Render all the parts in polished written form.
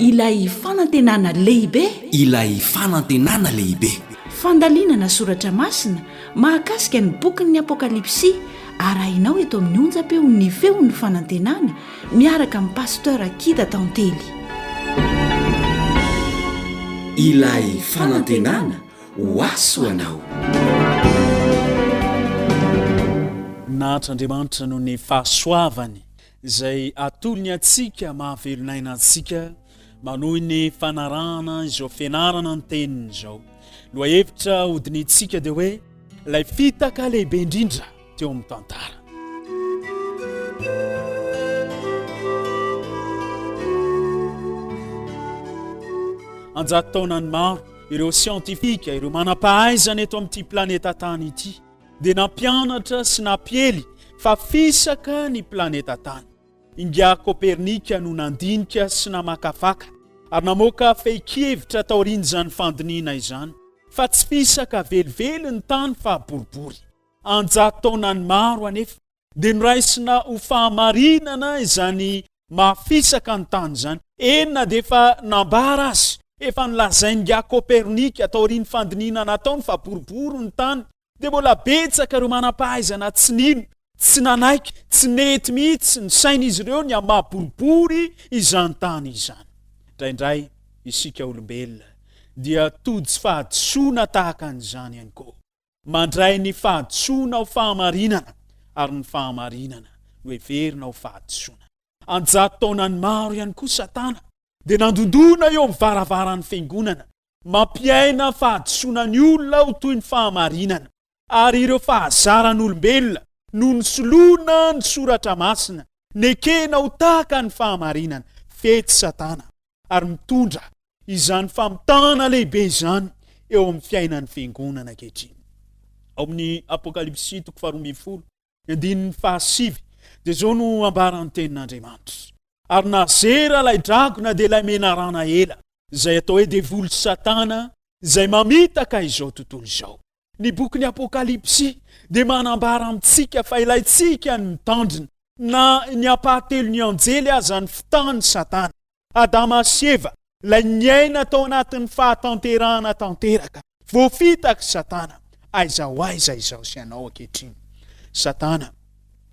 Ilay fanantenana lehibe. Ilay fanantenana lehibe. Fandalinana soratra masina mahakasika ny bokin'ny Apokalypsy. Arahinao eto amin'ny onjapeo ny feon'ny fanantenana miaraka amin'ny pasteur Akida Tantely. Ilay fanantenana ho anao. Nahatr'Andriamanitra noho ny fahasoavany izay atolony atsika mahavelon'aina atsika manohy ny fanarahana izao fianarana ny teniny izao. Lohahevitra hodinitsika dia hoe ilay fitaka lehibe indrindra teo amin'ny tantara. Anjato taonany maro ireo siantifika, ireo manam-pahaizana eto amin'ity planeta tany ity dia nampianatra sy nampiely fa fisaka ny planeta tany. Inga Kopernika no nandinika sy namakafaka ary namoaka fehi-kevitra taoriany izany fandiniana izany fa tsy fisaka velively ny tany fa boribory. Anjato taonany maro anefa dia noraisina ho fahamarinana izany mahafisaka ny tany izany. Enina dia efa nambara azy, efa nilazainga Kopernika taoriany fandiniana nataony fa boribory ny tany. Dia mbola betsaka ireo manam-pahaizana tsy nino, tsy nanaiky, tsy nety mihitsy ny sain'izy ireo ny mahaboribory izany tany izany. Indraindray isika olombelona dia tody tsy fahadisoana tahaka an'izany ihany koa. Mandray ny fahadisoana ho fahamarinana ary ny fahamarinana no heverina ho fahadisoana. Anjato taonany maro ihany koa Satana dia nandondona eo amin'ny varavaran'ny fiangonana mampiaina fahadisoana ny olona ho toy ny fahamarinana. Ary ireo fahazaran'olombelona no nisoloana ny soratra masina, nekena ho tahaka ny fahamarinana. Fety Satana ary mitondra izany famitana lehibe izany eo amin'ny fiainan'ny fiangonana ankehitriny. Ao amin'ny Apokalypsy 12:7 dia zao no ambaran'ny tenin'Andriamanitra. Ary nazera ilay dragona dia ilay menarana ela izay atao hoe devoly Satana izay mamitaka izao tontolo izao. Ny bokin'ny Apokalypsy dia manambara amintsika fa ilayntsika ny mitandrina na ny apahatelo ny anjely aza ny fitany Satana. Adama sy Eva ilay niaina tao anatin'ny fahatanterahana tanteraka. Voafitaka Satana. Aiza ho aiza izao sy anao ankehitriny. Satana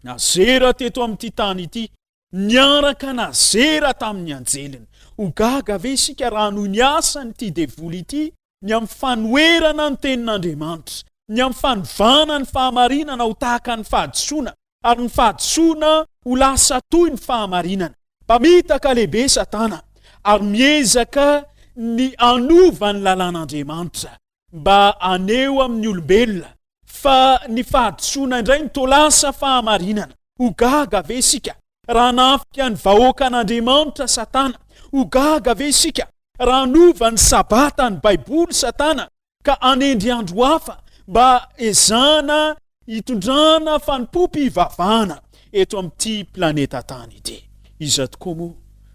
nazera teto amin'ity tany ity, niaraka nazera tamin'ny anjeliny. Ho gaga ve isika raha noho ny asan'ity devoly ity ny amin'ny fanoerana ny tenin'Andriamanitra, ny amin'ny fanovana ny fahamarinana ho tahaka ny fahadisoana, ary ny fahadisoana ho lasa toy ny fahamarinana. Mpamitaka lehibe Satana ary miezaka ny anova ny lalàn'Andriamanitra mba aneo amin'ny olombelona fa ny fahadisoana indray ny tolasa fahamarinana. Ho gaga ve isika raha nafika ny vahoaka an'Andriamanitra Satana? Ho gaga ve isika raha nova ny sabata ny baiboly Satana ka anendry andro hafa mba ezana hitondrana fanimpopy hivavahana eto amin'ity planeta tany ity? Iza tokoa moa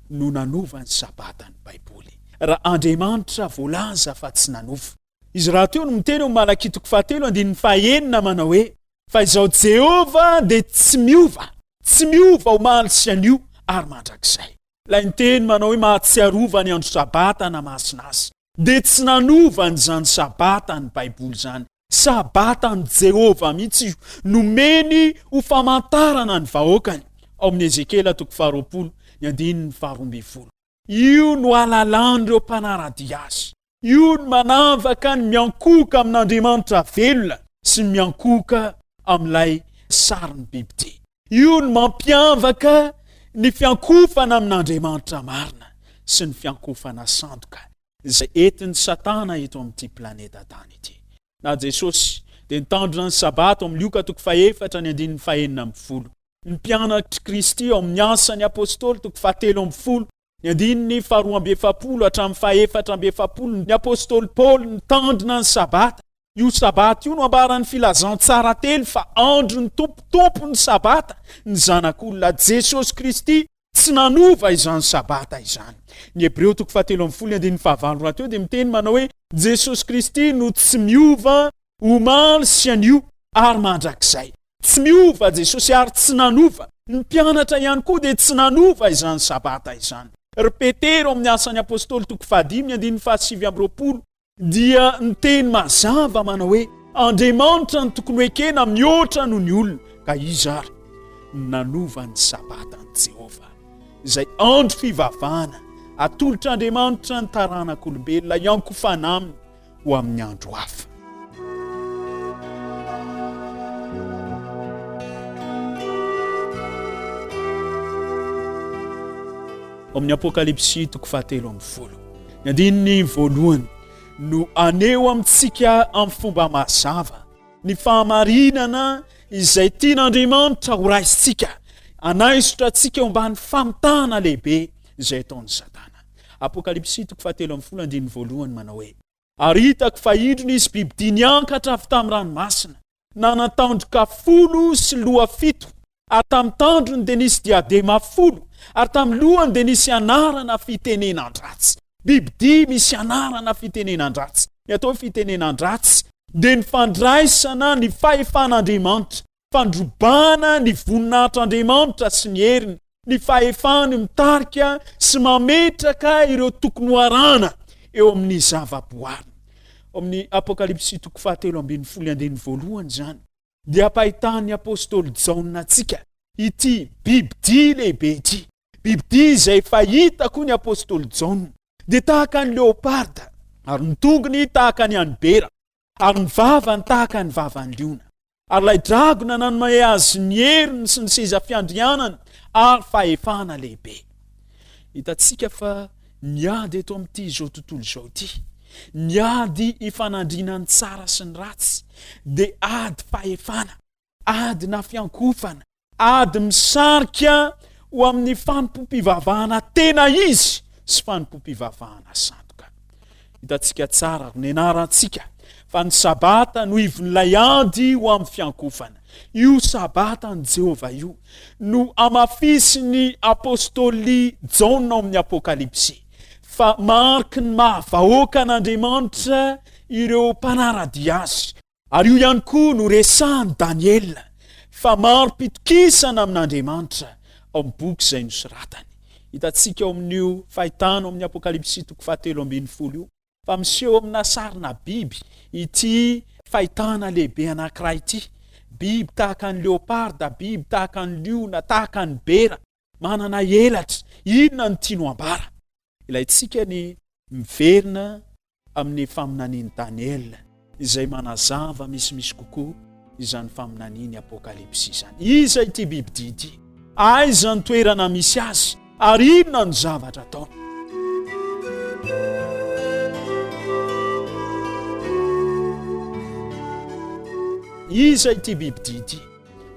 no nanova ny sabata ny baiboly? Raha Andriamanitra voalaza fa tsy nanova. Izy raha teo no miteny ao Malaki 4:9 manao hoe fa izao Jehova dia tsy miova omaly sy anio ary mandrakizay. Ilay niteny manao hoe mahatsiarova ny andro sabata na masina azy. Dia tsy nanova n'izany sabata ny baiboly zany. Sabata ny Jehova mihitsy io, nomeny ho famantarana ny vahoakany. Ao amin'ny Ezekela 20:12. Io no alalan'ireo mpanarady azy. Io no manavaka ny miankoka amin'Andriamanitra velona sy miankoka amin'ilay sarin'ny bibity. Io no mampiavaka ny fiankofana amin'Andriamanitra marina sy ny fiankofana sandoka izay entin'ny Satana eto amin'ity planeta tany ity. Na Jesosy dia nitandrina ny sabata amin'ny Luka 4:9. Ny mpianatry Kristy ao amin'ny asan'ny apôstôly 7:20, ny 2:7 hatramin'ny 4:7. Ny apôstôly Paul nitandrina ny sabata. Io sabata io no ambaran'ny filazantsara telo fa andro ny tompo ny sabata, ny zanak'olona Jesosy Kristy tsy nanova izany sabata izany. Ny Hebreo 13:15 teo dia miteny manao hoe Jesosy Kristy no tsy miova omaly sy anio ary mandrakizay. Tsy miova Jesosy ary tsy nanova. Ny mpianatra ihany koa dia tsy nanova izany sabata izany. ry Petero amin'ny asan'ny apôstôly toko 5:7 dia niteny mazava manao hoe Andriamanitra ny tokony hoekena mihoatra noho ny olona ka izy ary nanova ny sabata ny Jehova izay andro fivavahana atolotr'Andriamanitra ny taranak'olombelona iankofana aminy ho amin'ny andro hafa. Amin'ny Apokalypsy toko 7 ny andininy voalohany no aneo amintsika amin'ny fomba mazava ny fahamarinana izay tian'Andriamanitra ho raisitsika anaisotra antsika eo ambany famitana lehibe izay ataon'ny Satana. Apokalypsy toko 7 andininy voalohany manao hoe ary hitako fa indro nisy bibidia niankatra avy tamin'ny ranomasina nanatandroka 10 sy loha 7 ary tamin'ny tandrony dia nisy diadema 10 ary tamin'ny lohany dia nisy anarana fitenenan-dratsy. Bibidia misy anarana fitenenan-dratsy. Ny atao fitenenan-dratsy dia ny fandraisana ny fahefan'Andriamanitra, fandrobana ny voninahitr'Andriamanitra sy ny heriny, ny fahefany mitarika sy mametraka ireo tokony ho arana eo amin'ny zavaboary. Amin'ny Apokalypsy toko 7:1 zany dia ampahitan'ny apôstôly Jaona antsika ity bibidia lehibe ity. Bibidia izay fahitako ny apôstôly Jaona dia tahaka ny leoparda ary ny tongony tahaka ny anibera ary ny vavany tahaka ny vavan'ny liona ary ilay dragona nanome azy ny heriny sy ny seza fiandrianana ary fahefana lehibe. Hitantsika fa niady eto amin'ity izao tontolo izao ity, niady ifanandrina ny tsara sy ny ratsy dia ady fahefana, ady na fiankofana, ady misarika ho amin'ny fanompom-pivavahana tena izy sy fanompom-pivavahana sandoka. Hitantsika tsara ny anarantsika fa ny sabata no ivon'ilay ady ho amin'ny fiankofana. Io sabata ny Jehova io no amafisy ny apôstôly Jaona amin'ny Apokalypsy fa mariky ny mahavahoaka an'Andriamanitra ireo mpanarady azy. Ary io ihany koa no resahany Daniela fa maro-pitokisana amin'Andriamanitra ao amin'ny boky izay nosoratany. Hitantsika ao amin'io fahitana amin'ny Apokalypsy toko 7:20 io fa miseho amina sarina biby ity fahitana lehibe anankiray ity. Biby tahaka ny leoparda, biby tahaka ny liona, tahaka ny bera, manana elatra. Inona ny tiano ambara? Ilayntsika ny miverina amin'ny faminanian'i Daniela izay manazava misimisy kokoa izany faminaniany Apokalypsy izany. Iza ity bibidia ity? Aiza ny toerana misy azy? Ary inona ny zavatra ataony? Iza ity bibidia ity?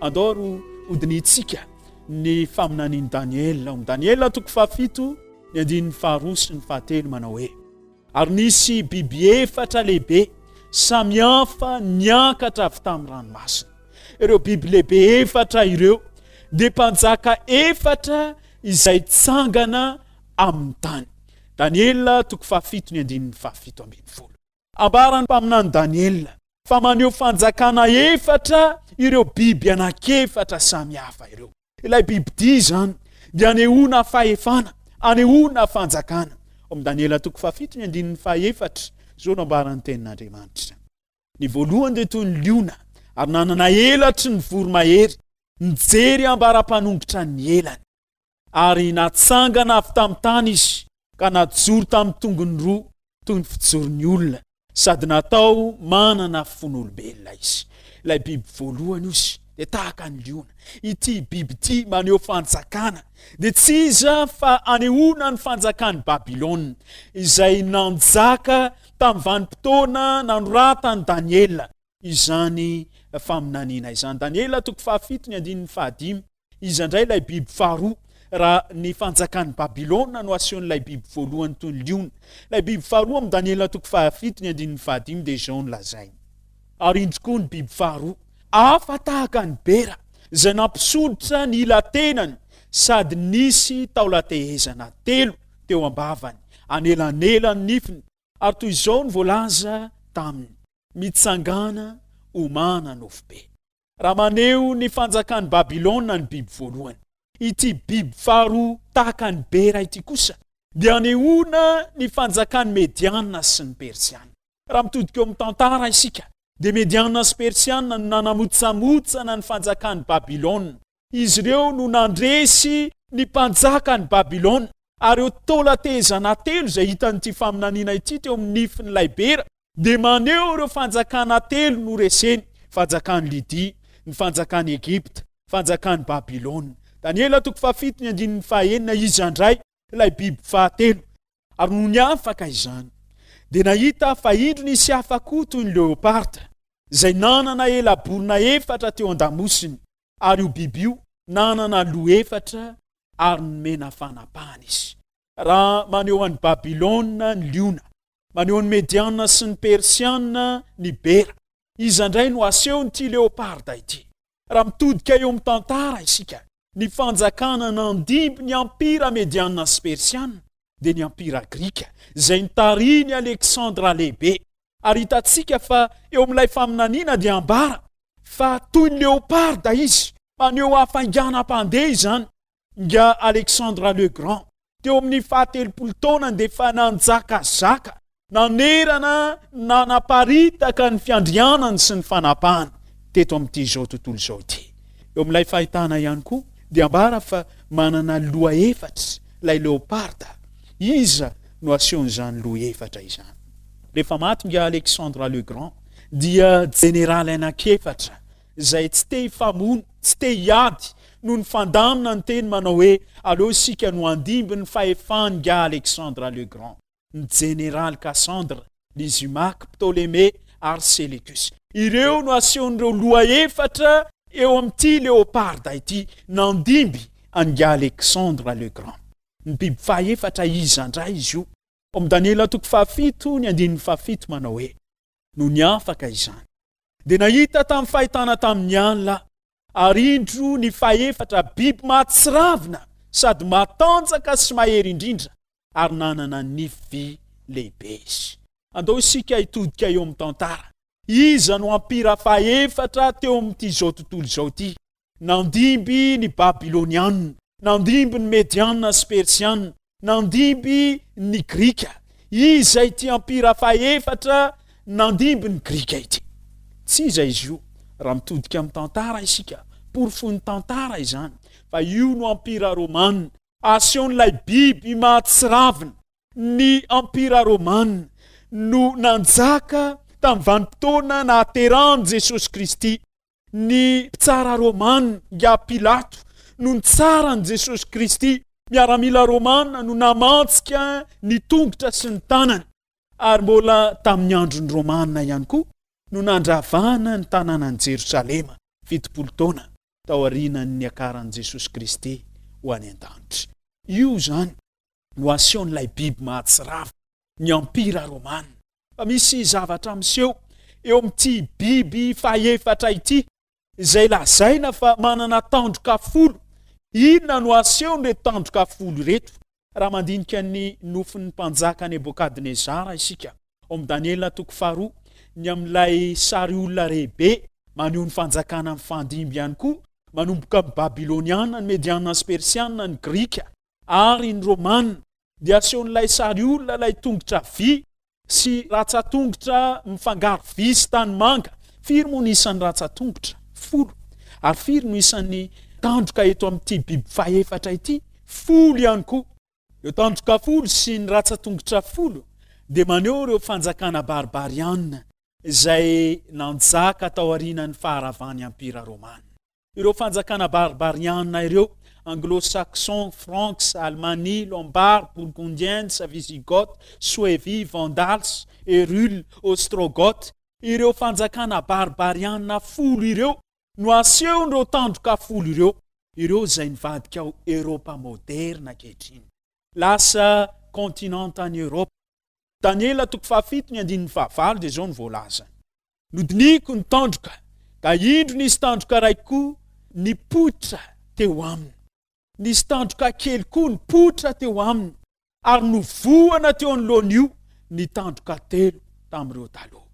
Andoro hodinitsika ny faminanian'i Daniela. Daniela toko 7 ny andininy 2 sy ny 3 manao hoe ary nisy biby 4 lehibe samy hafa niakatra avy tamin'ny ranomasina. Ireo biby lehibe 4 ireo dia mpanjaka 4 izay tsangana amin'ny tany. Daniela toko 7 ny andininy 17. Ambarany mpaminany Daniela fa maneho fanjakana 4 ireo biby anankefatra samy hafa ireo. Ilay bibidia zany dia anehoana fahefana, anehoana fanjakana. Amin'ny Daniela toko 7 ny andininy 4 zao no ambaran'ny tenin'Andriamanitra. Ny voalohany dia toy ny liona ary nanana elatry ny voromahery, nijery ambara-panongotra ny elany ary natsangana avy tamin'ny tany izy ka najoro tamin'ny tongony roa toy ny fijoron'ny olona sady natao manana fon'olombelona izy. Ilay biby voalohany izy dia tahaka ny liona. Ity biby ity maneho fanjakana dia tsy iza fa anehoana ny fanjakan'ny Babilôna izay nanjaka tamin'ny vanim-potoana nanoratany Daniela izany faminaniana izany. Daniela toko 7 ny andininy 5. Iza indray ilay biby faharoa raha ny fanjakan'ny Babilôna no asehon'ilay biby voalohany toy ny liona. Ilay biby faharoa amin'ny Daniela toko 7 ny andininy 5 dia izao no lazainy. Ary indro koa ny biby faharoa hafa tahaka ny bera izay nampisolotra ny ilatenany sady nisy taolatehezana 3 teo ambavany, anelanelany nifiny ary toy izao ny voalaza taminy mitsangana omana nofobe. Raha maneho ny fanjakan'ny Babilôna ny biby voalohany, ity biby faharoa tahaka ny bera ity kosa dia anehoana ny fanjakany mediana sy ny persiana. Raha mitodika eo amin'ny tantara isika, dia mediana sy persiana no nanamotsamotsana ny fanjakany Babilôna. Izy ireo no nandresy ny mpanjaka ny Babilôna, ary eo tolatezana telo izay hitan'ity faminaniana ity teo amin'ny nifiny Laibera, dia maneho ireo fanjakana telo no reseny: fanjakany Lidia, ny fanjakany Egipta, fanjakany Babilôna. Daniela 7:1-9 izy andray ilay biby fahatelo, ary no ny afaka izany dia nahita fa indro nisy hafa toy ny leoparda izay nanana ela-borona 4 teo an-damosiny, ary io biby io nanana loha 4 ary nomena fanapahana izy. Raha maneho an'ny Babilôna ny liona, maneho ny mediana sy ny persiana ny bera, izy andray no aseho nyity leoparda ity. Raha mitodika eo amin'ny tantara isika, ny fanjakana nandimby ny ampira mediana sy persiana dia ny ampira grika izay nitariny Aleksandra Lehibe. Ary hitantsika fa eo amin'ilay faminaniana dia ambara fa toy ny leoparda izy, maneho hafainganam-pandeha izany. Nga Alexandre le Grand teo amin'ny 70 taonany dia fa nanjakazaka, nanerana, nanaparitaka ny fiandrianany sy ny fanapahany teto amin'ity izao tontolo izao ity. Eo amin'ilay fahitana ihany koa dia ambara fa manana loha 4 ilay leoparda, iza no asehon'izany loha 4 izany. Rehefa maty nga Alexandre le Grand dia jeneraly anankefatra izay tsy te hifamono, tsy te hiady, no ny fandamina ny teny manao hoe aleo isika no andimby ny fahefany nga Alexandre le Grand: ny jeneraly Cassandre, Lysimaque, Ptolémée ary Séleucus. Ireo no asehon'ireo loha 4 eo amin'ity leoparda ity, nandimby nga Alexandre le Grand. Ny biby faha-4 izy andray izy io. Amin'ny Daniela 7:1-7 manao hoe no ny afaka izany dia nahita tamin'ny fahitana tamin'ny alina, ary indro ny faha-4 biby mahatsiravina sady matanjaka sy mahery indrindra, ary nanana nify lehibe izy. Andao isika hitodika eo amin'ny tantara, iza no ampira faha-4 teo amin'ity zao tontolo izao ity? Nandimby ny Babilôniana, nandimby ny mediana sy persiana, nandimby ny grika. Iza ity ampira faha-4 nandimby ny grika ity? Tsy iza izy io raha mitodika amin'ny tantara isika, porofony tantara izany, fa io no ampira romana. Asehon'ilay biby mahatsiravina, ny ampira romana no nanjaka tamin'ny vanim-potoana nahaterahany Jesosy Kristy. Ny tsara romana nga Pilato no nitsarany Jesosy Kristy. Miaramila romana no namantsika ny tongotra sy ny tanany, ary mbola tamin'ny andron'ny romana ihany koa no nandravana ny tanànan'i Jerosalema 70 taona tao aorianan'ny akaran'i Jesosy Kristy ho any an-danitra. Io zany no asehon'ilay biby mahatsirava, ny ampira romana. Fa misy zavatra miseho eo amin'ity biby faha-4 ity izay lazaina fa manana tandroka 10. Inona no asehony reto tandroka 10 reto? Raha mandinika ny nofin'ny mpanjaka Nebokadnezara isika, amin'ny Daniela 2 ny amin'ilay sary olona rehibe, maneho ny fanjakana amin'ny fandimby ihany koa, manomboka amin'ny Babilôniana, ny mediana sy persiana, ny grika ary ny romana, dia asehon'ilay sary olona ilay tongotra vy sy ratsa-tongotra mifangaro vy sy tanimanga. Firy moa no isan'ny ratsa-tongotra? 10. Ary firy no isan'ny tandroka eto amin'ity biby faha-4 ity? 10 ihany koa. Io tandroka 10 sy ny ratsa-tongotra 10 dia maneho ireo fanjakana barbariana izay nanjaka tao aorianan'ny faharavany ampira romana. Ireo fanjakana barbariana ireo, anglo-saxon, franks, almanie, lombard, bourgundiens, visigoth, suevi, vandals, erul, ostrogoth. Ireo fanjakana barbariana 10 ireo no asehon'ireo tandroka 10 ireo. Ireo izay nivadika ao Eropa moderna ankehitriny, lasa kontinanta any Eropa. Daniela 7:1-9 dia izao ny voalaza: nodiniko ny tandroka, ka indro nisy tandroka raiky koa nipoitra teo aminy. Nisy tandroka kely koa nipoitra teo aminy, ary novoana teo anoloan'io ny tandroka 3 tamin'ireo taloha.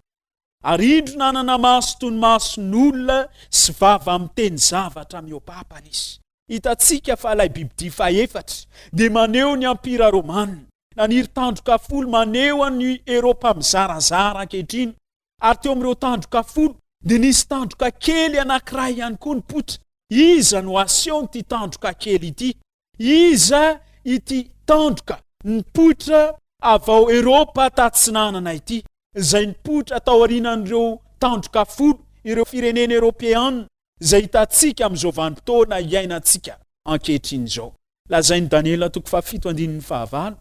Ary indro nanana maso toy ny mason'olona sy vava miteny zavatra miopapana izy. Hitantsika fa ilay biby faha-4 dia maneho ny ampira romana, naniry tandroka folo maneo any Eropa mizarazara ankehitriny, ary teo amin'ireo tandroka folo dia nisy tandroka kely anankiray ihany koa nipotra. Iza no aseho ity tandroka kely ity? Iza ity tandroka nipotra avy ao Eropa tatsinanana ity, izay nipotra tao aorianan'ireo tandroka folo, ireo firenena Eropeana izay hitantsika amin'izao vanim-potoana iainantsika ankehitriny izao. Lazainy Daniela 7:15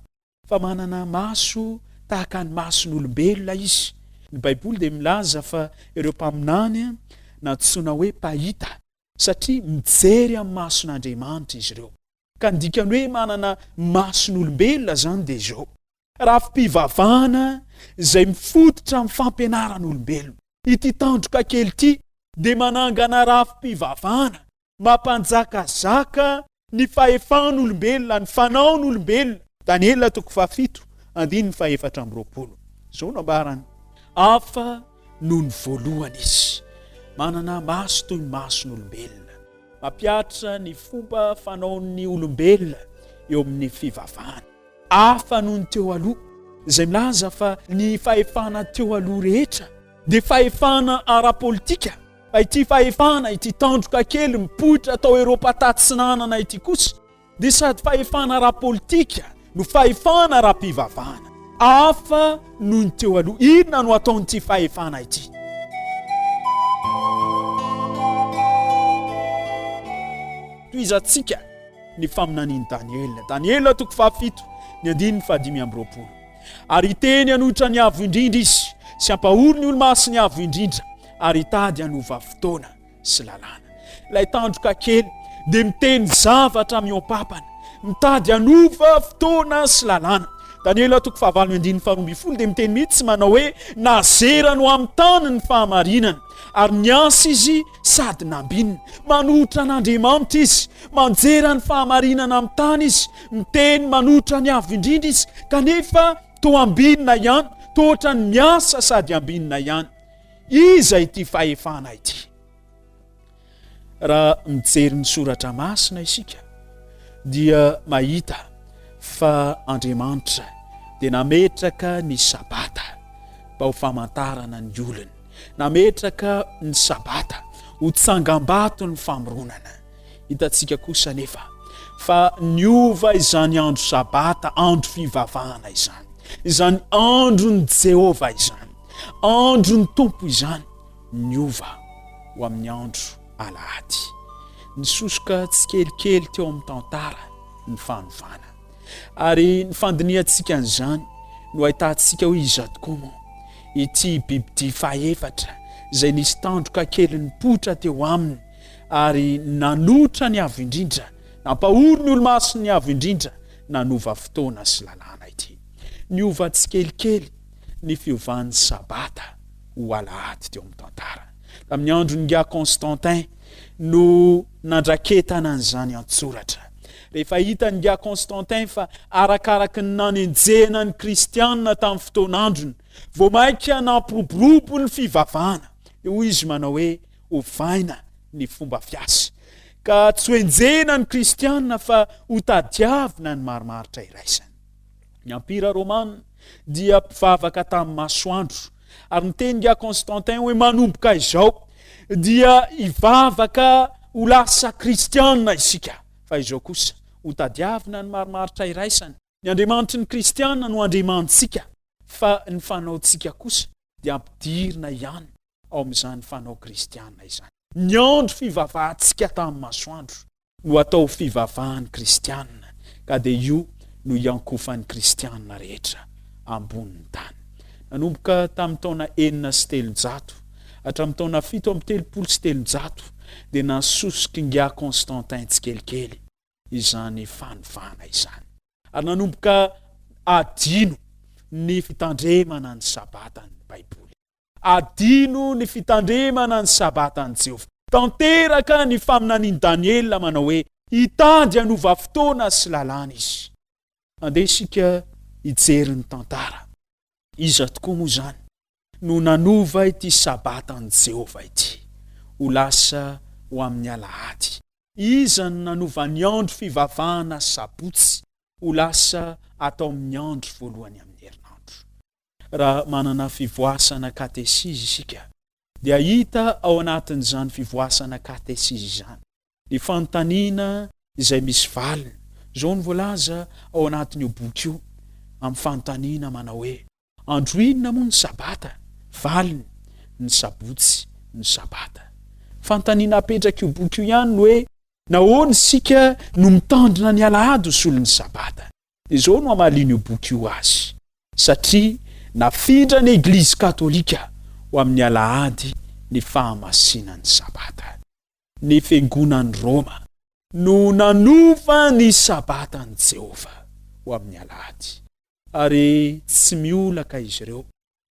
fa manana maso tahaka ny mason'olombelona izy. Ny Baiboly dia milaza fa ireo mpaminany natsoina hoe pahita satria mijery amin'ny mason'Andriamanitra izy ireo. Ka ny dikany hoe manana mason'olombelona zany dia izao. Rafi-pivavahana izay mifototra amin'ny fampianaran'olombelona. Ity tandroka kely ity dia manangana rafi-pivavahana mampanjakazaka ny fahefan'olombelona, ny fanaon'olombelona. Daniela 7:14. Zao no ambarany. Afa no ny voalohany izy, manana maso toy ny mason'olombelona, mampiatra ny fomba fanaon'ny olombelona eo amin'ny fivavahana. Afa no ny teo aloha, izay milaza fa ny fahefana teo aloha rehetra dia fahefana ara-politika. Fa ity fahefana, ity tandroka kely mipoitra tao Eropa tatsinanana ity kosa dia sady fahefana ara-politika no fahefana ara-pivavahana. Afa no ny teo aloha. Inona no ataon'ity fahefana ity? Toizantsika ny faminaniany Daniela. Daniela 7:15. Ary teny hanohitra ny avo indrindra izy, sy hampahory ny olo-maso ny avo indrindra, ary hitady hanova fotoana sy lalàna. Ilay tandroka kely dia miteny zavatra miompapana, mitady hanova fotoana sy lalàna. Daniela 7:12 dia miteny mihitsy manao hoe nazera no amin'ny tany ny fahamarinana, ary niasa izy sady nambinina. Manohitra an'Andriamanitra izy, manjera ny fahamarinana amin'ny tany izy, miteny manohitra ny avo indrindra izy, kanefa toa ambinina ihany, toa ohatra ny miasa sady ambinina ihany. Iza ity fahefana ity? Raha mijery ny soratra masina isika dia mahita fa Andriamanitra dia nametraka ny sabata mba ho famantarana ny olona, nametraka ny sabata ho tsangam-bato ny famoronana. Hitantsika kosa nefa fa niova izany andro sabata, andro fivavahana izany, izany andro ny Jehova izany, andro ny tompo izany, niova ho amin'ny andro alahady. Nisosoka tsikelikely teo amin'ny tantara ny fanovana, ary ny fandiniantsika an'izany no ahitantsika hoe iza tokoa moa ity bibidia fahefatra izay nisy tandroka kely nipotra teo aminy, ary nanotra ny avo indrindra, nampahory ny olo-maso ny avo indrindra, nanova fotoana sy lalàna ity. Niova tsikelikely ny fiovan'ny sabata ho alahady teo amin'ny tantara. Tamin'ny andro nga Constantin no nandraketana an'izany antsoratra. Rehefa hita nga Constantin fa arakaraky ny nanenjehana ny kristianina tamin'ny fotoan'androny, vao maika nampiroborobo ny fivavahana, io izy manao hoe ovaina ny fomba fiasa, ka tsy hoenjehana ny kristianina fa ho tadiavina ny marimaritra iraisany. Ny ampira romana dia mpivavaka tamin'ny masoandro, ary niteny nga Constantin hoe manomboka izao dia ivavaka ho lasa kristianina isika, fa izao kosa ho tadiavina ny marimaritra iraisany. Ny Andriamanitry ny kristianina no andriamantsika, fa ny fanaontsika kosa dia ampidirina ihany ao amin'izany fanao kristianina izany. Ny andro fivavahantsika tamin'ny masoandro no atao fivavahan'ny kristianina, ka dia io no iankofan'ny kristianina rehetra ambonin'ny tany. Nanomboka tamin'ny taona 900 hatramin'ny taona 730 dia nasosoky nga Constantin tsikelikely izany fanovana izany, ary nanomboka adino ny fitandremana ny sabatany Baiboly, adino ny fitandremana ny sabatany Jehova. Tanteraka ny faminaniany Daniela manao hoe hitady hanova fotoana sy lalàna izy. Andeha isika hijery ny tantara. Iza tokoa moa zany no nanova ity sabatany Jehova ity ho lasa ho amin'ny alahady? Iza no nanova ny andro fivavahana sabotsy ho lasa atao amin'ny andro voalohany amin'ny herinandro. Raha manana fivoasana katesisy isika dia hita ao anatin'izany fivoasana katesisy izany ny fanontaniana izay misy valiny. Zao ny voalaza ao anatin'io boky io amin'ny fanontaniana manao hoe andro inona moa ny sabata? Valiny ny sabotsy ny sabata. Fanontaniana apetraka io boky io ihany hoe nahoana isika no mitandrina ny alahady ho solo ny sabata? Dia zao no hamalina io boky io azy. Satria nafindra ny Eglizy Katolika ho amin'ny alahady ny fahamasinan'ny sabata. Ny fiangonan'ny Roma no nanova ny sabatan'i Jehova ho amin'ny alahady. Ary tsy miolaka izy ireo,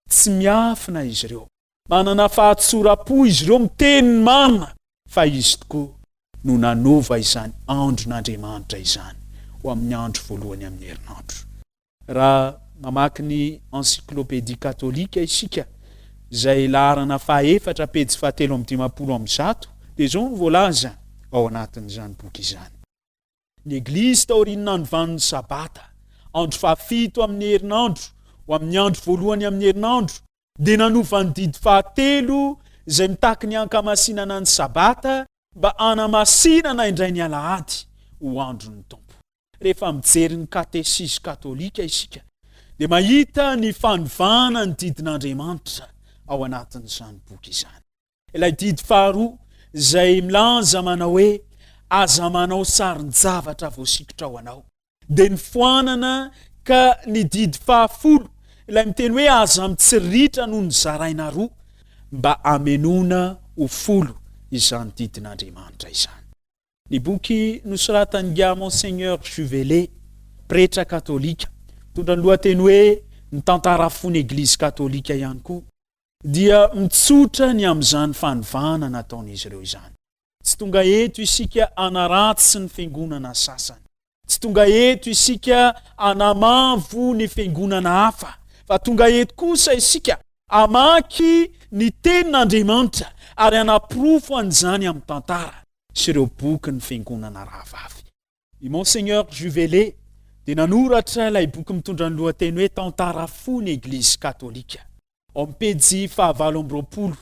tsy miafina izy ireo, manana fahatsora-po izy ireo miteny marina fa izy tokoa no nanova izany andron'Andriamanitra izany ho amin'ny andro voalohany amin'ny herinandro. Raha mamaky ny encyclopédie katolika isika izay laharana 4 pejy 750 dia zao no voalaza ao anatin'izany boky izany. Ny Eglizy taoriana novan'ny sabata andro 7 amin'ny herinandro ho amin'ny andro voalohany amin'ny herinandro dia nanova ny didy 7 izay mitaky ny ankamasinana ny sabata mba anamasinana indray ny alahady ho andron'ny tompo. Rehefa mijery ny katesisy katolika isika dia mahita ny fanovana ny didin'Andriamanitra ao anatin'izany boky izany. Ilay didy 2 izay milaza manao hoe aza manao sarin-javatra voasikotra ao anao. Dia ny foanana ka ny didy 10 ilay miteny hoe aza mitsiritra noho ny zaraina 2 mba amenona ho 10 izany didin'Andriamanitra izany. Ny boky nosoratan'ga Monseigneur Juvelet, pretra katolika, mitondra ny lohateny hoe ny tantara fon'ny Eglizy Katolika ihany koa, dia mitsotra ny amin'izany fanovana nataon'izy ireo izany. Tsy tonga eto isika anaratsy ny fiangonana sasany, tsy tonga eto isika anamavo ny fiangonana hafa, fa tonga eto kosa isika amaky ny tenin'Andriamanitra ary anaprofo an'izany amin'ny tantara sy ireo boky ny fiangonana rahavavy. I Monseigneur Juvelet dia nanoratra ilay boky mitondra ny lohateny hoe tantara fon'ny Eglizy Katolika. Ao amin'ny pejy 720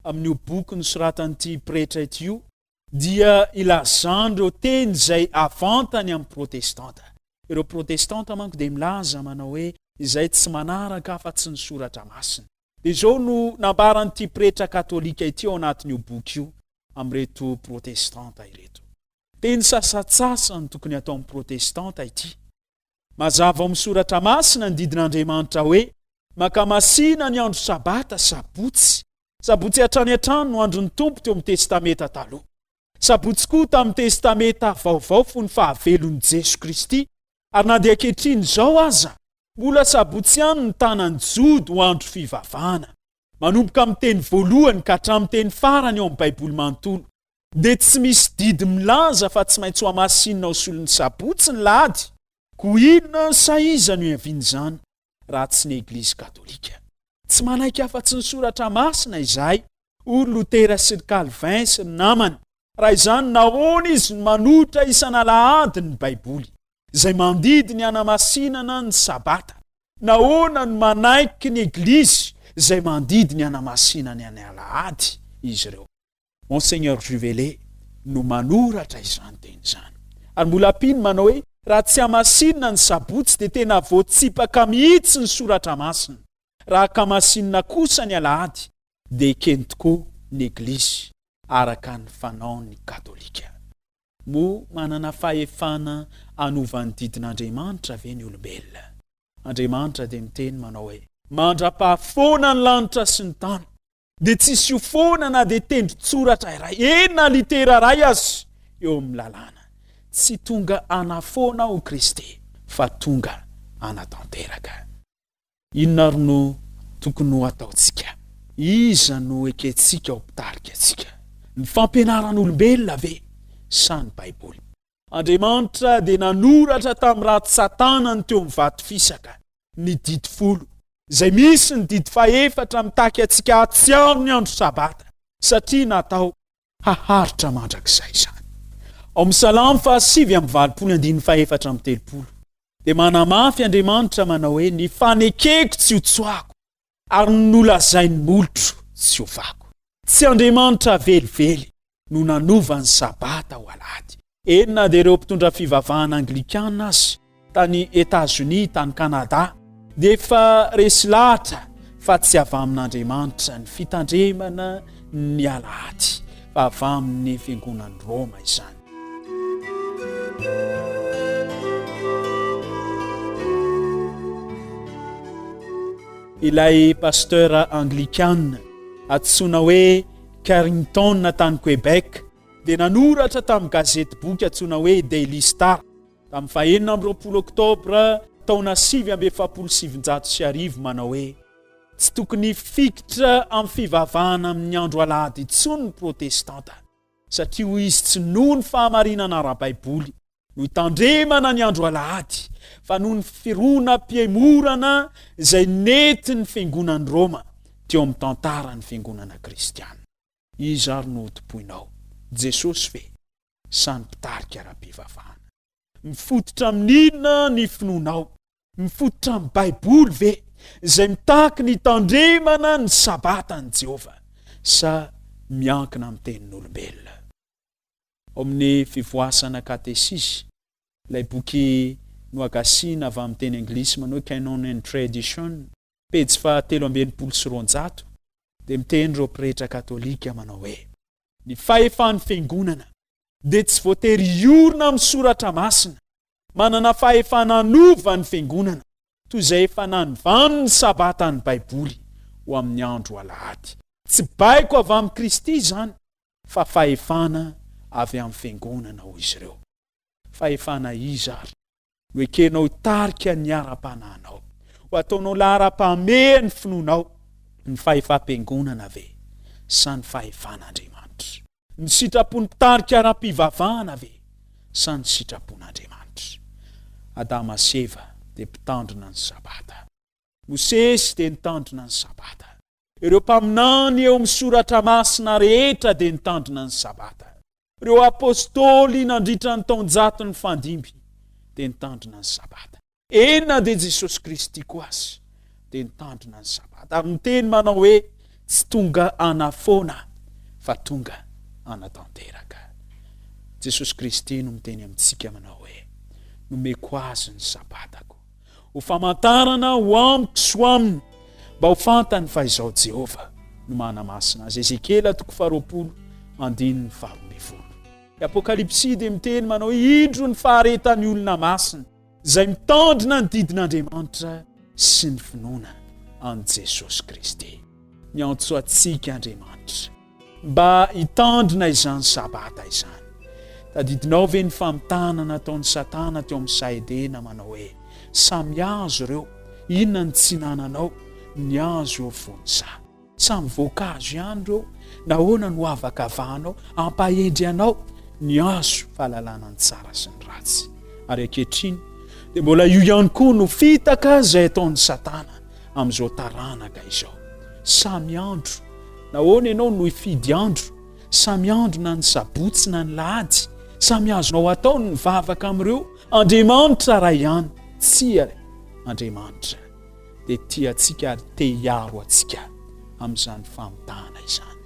amin'io boky nosoratan'ity pretra ity dia ilazany ireo teny izay avantany amin'ny protestanta. Ireo protestanta manko dia milaza manao hoe izay tsy manaraka afa-tsy ny soratra masina. Dia zao no nambaran'ity pretra katolika ity ao anatin'io boky io amin'reto protestanta ireto. Teny sasatsasa ny tokony atao amin'ny protestanta ity. Mazava ao amin'ny soratra masina ny didin'Andriamanitra hoe makamasina ny andro sabata sabotsy. Sabotsy hatrany hatrany no andron'ny tompo teo amin'ny testameta taloha. Sabotsy koa tamin'ny testameta vaovao fo ny fahavelon'i Jesu Kristy. Ary na dia ankehitriny zao aza, mbola sabotsy ihany ny tanany jody ho andro fivavahana. Manomboka amin'ny teny voalohany ka hatramin'ny teny farany ao amin'ny Baiboly manontolo. Dia tsy misy didy milaza fa tsy maintsy ho hamasinina ho solon'ny sabotsy ny lady. Ko inona saiza no iaviany izany raha tsy ny Eglizy Katolika? Tsy manaiky afa-tsy ny soratra masina izahay, ory Lutera sy Calvin sy ny namany. Raha izany nahoana izy manotra isan'alahady ny Baiboly izay mandidy ny anamasinana ny sabata? Nahoana no manaiky ny Eglizy izay mandidy ny anamasinana ny alahady izy ireo? Monseigneur Juvelet no manoratra izany teny izany. Ary mbola piny manao hoe raha tsy hamasinina ny sabotsy dia tena voatsipaka mihitsy ny soratra masina. Raha kamasinina kosa ny alahady dia ekeny tokoa ny Eglizy araka ny fanaon'ny katolika. Mo manana fahefana anova ny didin'Andriamanitra ve ny olombelona? Andriamanitra dia miteny manao hoe mandra-pahafona ny lanitra sy ny tany, dia tsisy ho foana na dia tendron-tsoratra iray, enina litera iray azy eo amin'ny lalàna. Tsy tonga anafoana ho Kristy, fa tonga anatanteraka. Inona ary no tokony ho ataontsika? Iza no ekentsika ho mpitarika antsika? Ny fampianaran'olombelona ve sa ny Baiboly? Andriamanitra dia nanoratra tamin'ny raty Satanany teo amin'ny vato fisaka ny didy 10, izay misy ny didy 4 mitaky antsika hatsiaro ny andro sabata, satria natao haharitra mandrakizay izany. Ao amin'ny Salamo 7:4-7:30 dia manamafy Andriamanitra manao hoe ny fanekeko tsy hotsoako ary nolazainy molotro tsy ovako. Tsy Andriamanitra velively no nanova ny sabata ho alahady. Enina dia ireo mpitondra fivavahana Anglikana azy tany Etazonia, tany Kanada, dia efa resy lahatra fa tsy avy amin'Andriamanitra ny fitandremana ny alahady, fa avy amin'ny fiangonan'i Roma izany. Ilay pasteur anglikana antsoina hoe Carrington tany Quebec dia nanoratra tamin'ny gazety boky antsoina hoe Daily Star tamin'ny 29 oktobra taona 1770 manao hoe tsy tokony fikitra amin'ny fivavahana amin'ny andro alahady intsony ny protestanta satria ho izy tsy noho ny fahamarinana ara-baiboly no hitandremana ny andro alahady fa noho ny firoham-piaimorana izay nety ny fiangonan'i Roma teo amin'ny tantara ny fiangonana kristiana. Izy ary no topoinao Jesosy ve sa ny mpitarika ara-pivavahana? Mifototra amin'inona ny finoanao? Mifototra amin'ny baiboly ve izay mitaky ny tandremana ny sabatany Jehova sa miankina amin'ny tenin'olombelona? Amin'ny fivoasana katesisy, ilay boky noagasiana avy amin'ny teny anglisy manao Canon and Tradition, pejy 329, dia miteny ireo pretra katolika manao hoe ny fahefan'ny fiangonana dia tsy voatery iorina amin'ny soratra masina, manana fahefana anova ny fiangonana toy izay efa nanovany ny sabatany baiboly ho amin'ny andro alahady. Tsy baiko avy amin'ny Kristy izany, fa fahefana avy amin'ny fiangonana ho izy ireo. Fahefana izy ary no ekenao hitarika ny ara-panahinao, ho ataonao lahara-pameha ny finoanao, ny fahefam-piangonana ve sa ny fahefan'Andriamanitra? Ny sitrapony mpitarika ara-pivavahana ve sa ny sitrapon'Andriamanitra? Adama sy Eva dia mpitandrina ny sabata. Mosesy dia nitandrina ny sabata. Ireo mpaminany eo amin'ny soratra masina rehetra dia nitandrina ny sabata. Ireo apôstôly nandritra ny taonjato ny fandimby dia nitandrina ny sabata. Enina dia Jesosy Kristy koa azy dia nitandrina ny sabata. Ary miteny manao hoe tsy tonga anafoana fa tonga anatanteraka. Jesosy Kristy no miteny amintsika manao hoe nomeko azy ny sabatako ho famantarana ho amiko sy ho aminy mba ho fantany fa izao Jehova no manamasina azy. Ezekela 20:12. Apokalypsy dia miteny manao hoe indro ny faharetan'ny olona masina izay mitandrina ny didin'Andriamanitra sy ny finoana an Jesosy Kristy. Miantso atsika Andriamanitra mba hitandrina izany sabata izany. Tadidinao ve ny famitana nataon'ny Satana teo amin'ny Saedena manao hoe samy azo ireo, inona ny tsinananao? Ny azo eo fonsa. Samy voankazo ihany ireo, nahoana no afaka avahanao ampahendry anao? Ny azo fahalalana ny tsara sy ny ratsy. Ary ankehitriny dia mbola io ihany koa no fitaka izay ataon'ny Satana amin'izao taranaka izao. Samy andro, nahoana ianao no hifidy andro? Samy andro na ny sabotsy na ny lahady, samy azonao ataony ny mivavaka amin'ireo. Andriamanitra raha ihany, tsy Andriamanitra dia tia antsika ary te hiaro antsika amin'izany famitana izany.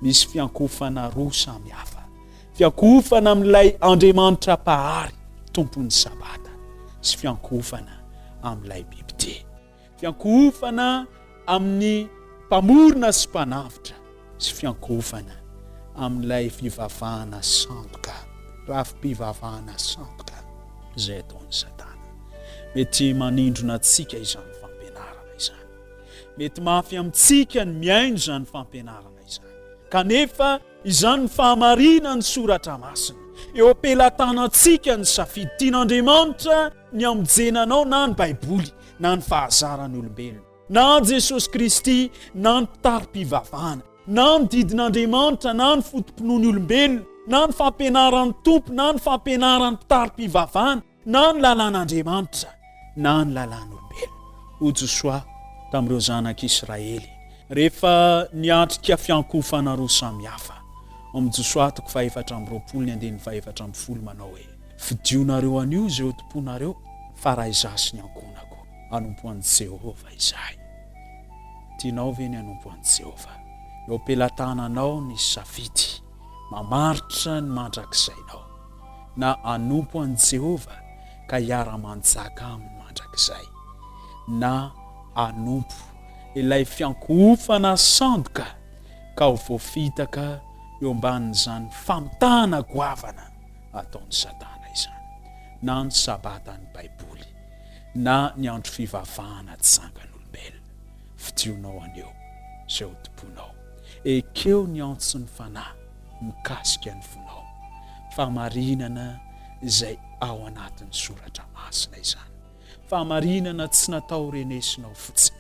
Misy fiankofana roa samy hafa. Fiankofana amin'ilay Andriamanitra pahary tompon'ny sabata sy fiankofana amin'ilay bibite. Fiankofana amin'ny mpamorona sy mpanavitra sy fiankofana amin'ilay fivavahana sandoka, rafi-pivavahana sandoka izay ataon'ny Satana. Mety manindrona antsika izany fampianarana izany. Mety mafy amintsika ny miaino izany fampianarana izany. Kanefa izany ny fahamarinana ny soratra masina. Eo ampelantanantsika ny safidy tian'Andriamanitra ny amonjenanao na ny baiboly na ny fahazarany olombelona, na Jesosy Kristy, na ny mpitari-pivavahana, na ny didin'Andriamanitra, na ny fotom-pinoany olombelona, na ny fampianaran'ny tompo, na ny fampianaran'ny mpitari-pivavahana, na ny lalàn'Andriamanitra, na ny lalàn'olombelona. O Josoa tamin'ireo zanak'Israely rehefa niatrika fiankofana roa samy hafa. Amin'ny Josoa 4:20 manao hoe fidionnareo anio izay tomponareo fa raha izasy ny ankonako anompo an'i Jehova izahay. Tianao ve ny anompo an'i Jehova? Eo am-pelatananao ny safidy mamaritra ny mandrakisainao na anompo an'i Jehova ka hiara-manjaka amin'ny mandrakizay, na anompo ilay fiankofana sandoka ka ho voafitaka eo ambanin'izany famitana goavana ataon'ny Satana izany, na ny sabatan'ny Baiboly, na ny andro fivavahana tsy zangan'olombelona. Fidionao aneo izay ho tomponao, ekeo ny antso ny fanahy mikasika ny fonao, famarinana izay ao anatin'ny soratra masina izany, famarinana tsy natao renesinao fotsiny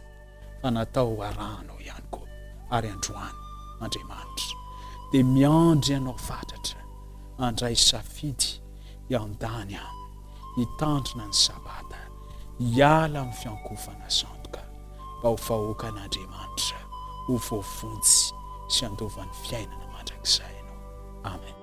fa natao arahanao ihany koa. Ary androany Andriamanitra dia miandry ianao fatratra andray safidy iandany aminy, hitandrina ny sabata, hiala amin'ny fiankofana sandoka mba ho vahoaka an'Andriamanitra ho voavonjy sy andovan'ny fiainana mandrakizay ianao. Amen.